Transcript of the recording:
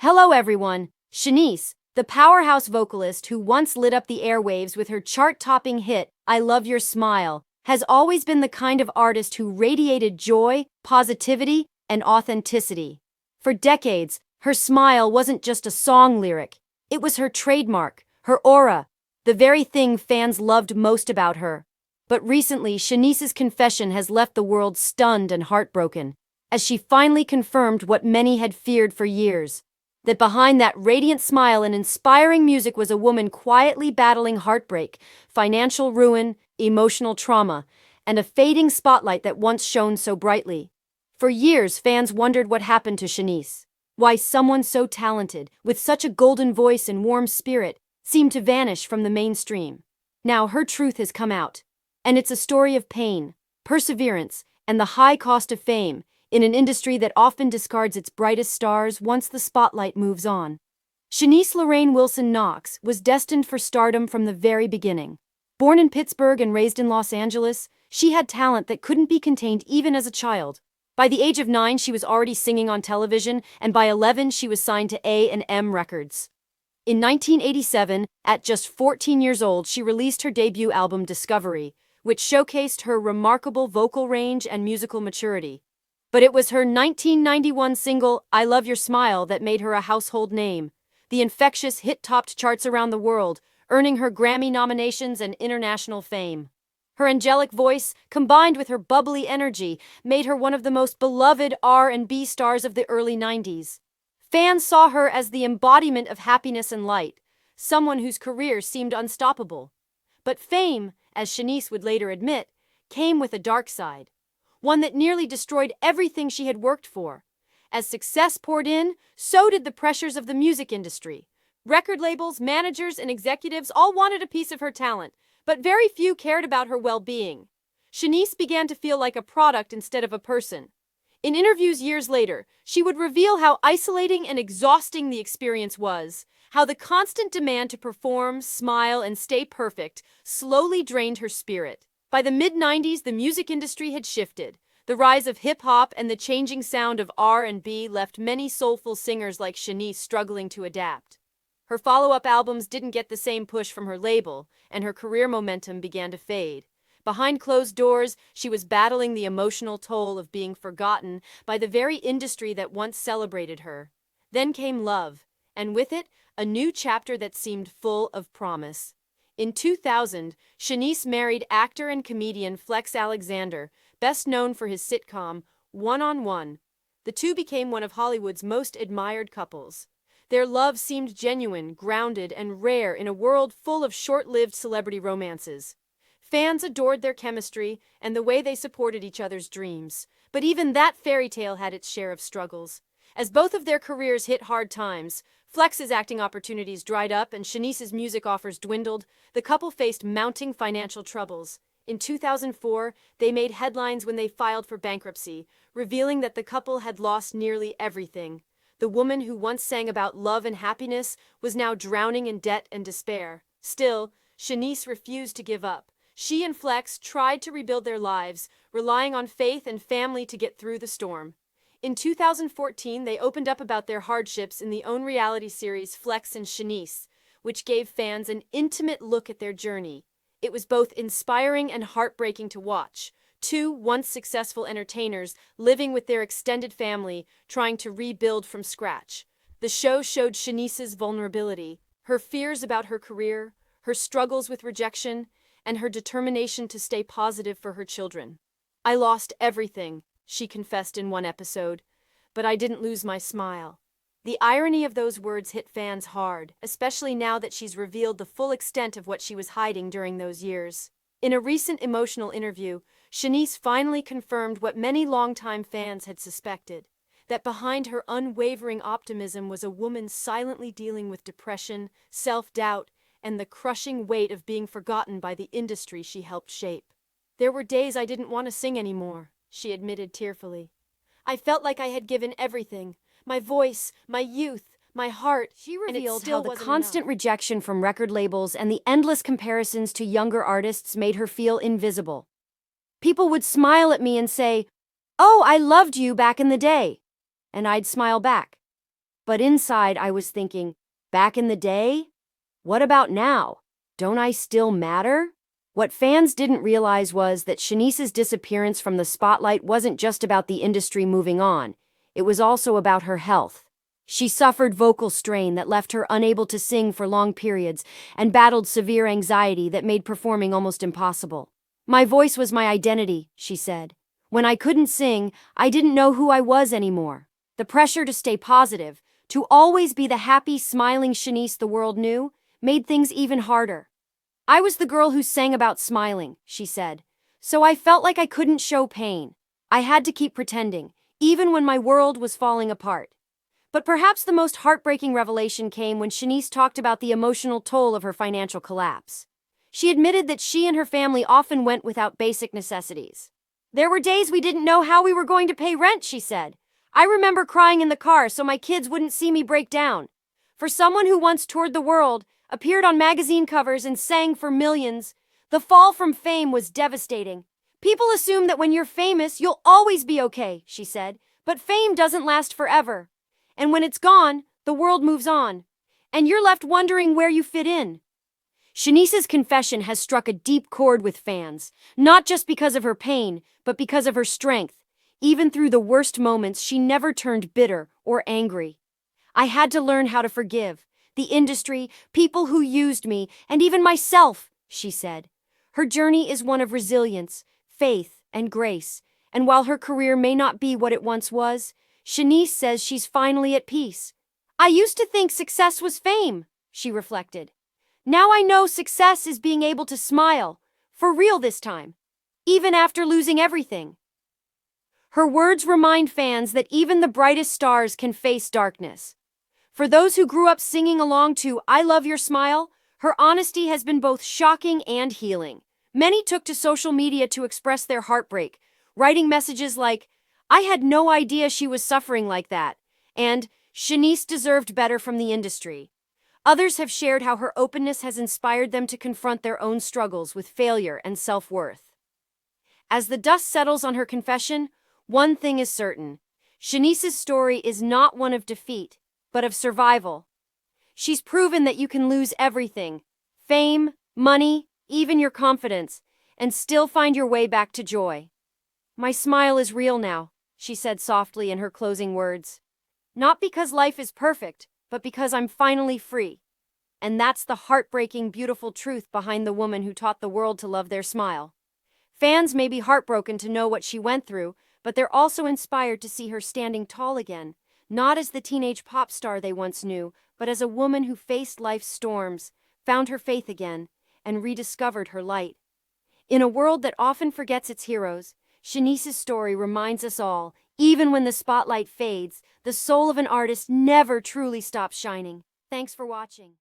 Hello everyone, Shanice, the powerhouse vocalist who once lit up the airwaves with her chart-topping hit, I Love Your Smile, has always been the kind of artist who radiated joy, positivity, and authenticity. For decades, her smile wasn't just a song lyric, it was her trademark, her aura, the very thing fans loved most about her. But recently, Shanice's confession has left the world stunned and heartbroken, as she finally confirmed what many had feared for years, that behind that radiant smile and inspiring music was a woman quietly battling heartbreak, financial ruin, emotional trauma, and a fading spotlight that once shone so brightly. For years, fans wondered what happened to Shanice, why someone so talented, with such a golden voice and warm spirit, seemed to vanish from the mainstream. Now her truth has come out, and it's a story of pain, perseverance, and the high cost of fame, in an industry that often discards its brightest stars once the spotlight moves on. Shanice Lorraine Wilson Knox was destined for stardom from the very beginning. Born in Pittsburgh and raised in Los Angeles, she had talent that couldn't be contained even as a child. By the age of 9, she was already singing on television, and by 11, she was signed to A&M Records. In 1987, at just 14 years old, she released her debut album Discovery, which showcased her remarkable vocal range and musical maturity. But it was her 1991 single, I Love Your Smile, that made her a household name. The infectious hit topped charts around the world, earning her Grammy nominations and international fame. Her angelic voice, combined with her bubbly energy, made her one of the most beloved R&B stars of the early 90s. Fans saw her as the embodiment of happiness and light, someone whose career seemed unstoppable. But fame, as Shanice would later admit, came with a dark side, one that nearly destroyed everything she had worked for. As success poured in, so did the pressures of the music industry. Record labels, managers, and executives all wanted a piece of her talent, but very few cared about her well-being. Shanice began to feel like a product instead of a person. In interviews years later, she would reveal how isolating and exhausting the experience was, how the constant demand to perform, smile, and stay perfect slowly drained her spirit. By the mid-90s, the music industry had shifted. The rise of hip-hop and the changing sound of R&B left many soulful singers like Shanice struggling to adapt. Her follow-up albums didn't get the same push from her label, and her career momentum began to fade. Behind closed doors, she was battling the emotional toll of being forgotten by the very industry that once celebrated her. Then came love, and with it, a new chapter that seemed full of promise. In 2000, Shanice married actor and comedian Flex Alexander, best known for his sitcom, One-on-One. The two became one of Hollywood's most admired couples. Their love seemed genuine, grounded, and rare in a world full of short-lived celebrity romances. Fans adored their chemistry and the way they supported each other's dreams. But even that fairy tale had its share of struggles. As both of their careers hit hard times, Flex's acting opportunities dried up and Shanice's music offers dwindled, the couple faced mounting financial troubles. In 2004, they made headlines when they filed for bankruptcy, revealing that the couple had lost nearly everything. The woman who once sang about love and happiness was now drowning in debt and despair. Still, Shanice refused to give up. She and Flex tried to rebuild their lives, relying on faith and family to get through the storm. In 2014, they opened up about their hardships in the own reality series Flex and Shanice, which gave fans an intimate look at their journey. It was both inspiring and heartbreaking to watch. Two once successful entertainers living with their extended family, trying to rebuild from scratch. The show showed Shanice's vulnerability, her fears about her career, her struggles with rejection, and her determination to stay positive for her children. I lost everything, she confessed in one episode, but I didn't lose my smile. The irony of those words hit fans hard, especially now that she's revealed the full extent of what she was hiding during those years. In a recent emotional interview, Shanice finally confirmed what many longtime fans had suspected, that behind her unwavering optimism was a woman silently dealing with depression, self-doubt, and the crushing weight of being forgotten by the industry she helped shape. There were days I didn't want to sing anymore, she admitted tearfully. I felt like I had given everything, my voice, my youth, my heart. She revealed how the constant rejection from record labels and the endless comparisons to younger artists made her feel invisible. People would smile at me and say, "Oh, I loved you back in the day." And I'd smile back, But inside I was thinking, back in the day? What about now? Don't I still matter? What fans didn't realize was that Shanice's disappearance from the spotlight wasn't just about the industry moving on, it was also about her health. She suffered vocal strain that left her unable to sing for long periods and battled severe anxiety that made performing almost impossible. "My voice was my identity," she said. "When I couldn't sing, I didn't know who I was anymore." The pressure to stay positive, to always be the happy, smiling Shanice the world knew, made things even harder. "I was the girl who sang about smiling," she said. "So I felt like I couldn't show pain. I had to keep pretending, even when my world was falling apart." But perhaps the most heartbreaking revelation came when Shanice talked about the emotional toll of her financial collapse. She admitted that she and her family often went without basic necessities. "There were days we didn't know how we were going to pay rent," she said. "I remember crying in the car so my kids wouldn't see me break down." For someone who once toured the world, appeared on magazine covers and sang for millions, the fall from fame was devastating. "People assume that when you're famous, you'll always be okay," she said. "But fame doesn't last forever. And when it's gone, the world moves on. And you're left wondering where you fit in." Shanice's confession has struck a deep chord with fans, not just because of her pain, but because of her strength. Even through the worst moments, she never turned bitter or angry. "I had to learn how to forgive. The industry, people who used me, and even myself," she said. Her journey is one of resilience, faith, and grace. And while her career may not be what it once was, Shanice says she's finally at peace. "I used to think success was fame," she reflected. "Now I know success is being able to smile, for real this time, even after losing everything." Her words remind fans that even the brightest stars can face darkness. For those who grew up singing along to "I Love Your Smile," her honesty has been both shocking and healing. Many took to social media to express their heartbreak, writing messages like, "I had no idea she was suffering like that," and "Shanice deserved better from the industry." Others have shared how her openness has inspired them to confront their own struggles with failure and self-worth. As the dust settles on her confession, one thing is certain. Shanice's story is not one of defeat, but of survival. She's proven that you can lose everything, fame, money, even your confidence, and still find your way back to joy. "My smile is real now," she said softly in her closing words. "Not because life is perfect, but because I'm finally free." And that's the heartbreaking, beautiful truth behind the woman who taught the world to love their smile. Fans may be heartbroken to know what she went through, but they're also inspired to see her standing tall again, not as the teenage pop star they once knew, but as a woman who faced life's storms, found her faith again, and rediscovered her light. In a world that often forgets its heroes, Shanice's story reminds us all, even when the spotlight fades, the soul of an artist never truly stops shining. Thanks for watching.